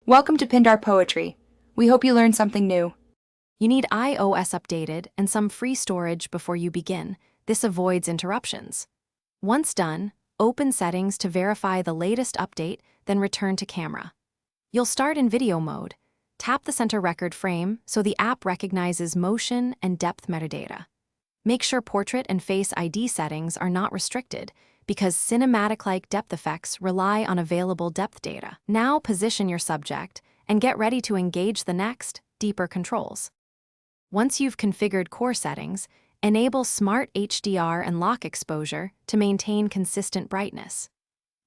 Welcome to Pindar Poetry. We hope you learned something new. You need iOS updated and some free storage before you begin. This avoids interruptions. Once done, open Settings to verify the latest update, then return to Camera. You'll start in video mode. Tap the center record frame so the app recognizes motion and depth metadata. Make sure Portrait and Face ID settings are not restricted because cinematic-like depth effects rely on available depth data. Now position your subject and get ready to engage the next, deeper controls. Once you've configured core settings, enable Smart HDR and lock exposure to maintain consistent brightness.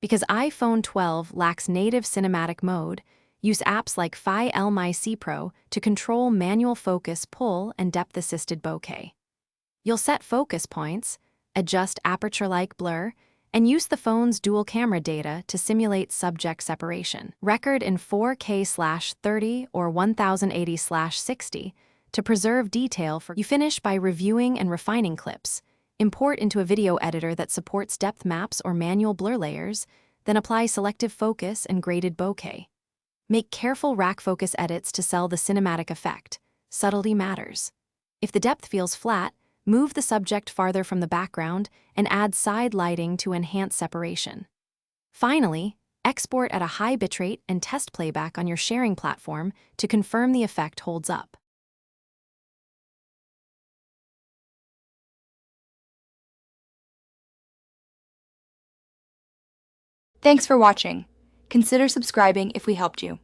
Because iPhone 12 lacks native cinematic mode, use apps like Fi-L-My-C Pro to control manual focus pull and depth-assisted bokeh. You'll set focus points, adjust aperture-like blur, and use the phone's dual camera data to simulate subject separation. Record in 4K/30 or 1080/60 to preserve detail for you. Finish by reviewing and refining clips. Import into a video editor that supports depth maps or manual blur layers, then apply selective focus and graded bokeh. Make careful rack focus edits to sell the cinematic effect. Subtlety matters. If the depth feels flat, move the subject farther from the background and add side lighting to enhance separation. Finally, export at a high bitrate and test playback on your sharing platform to confirm the effect holds up. Thanks for watching. Consider subscribing if we helped you.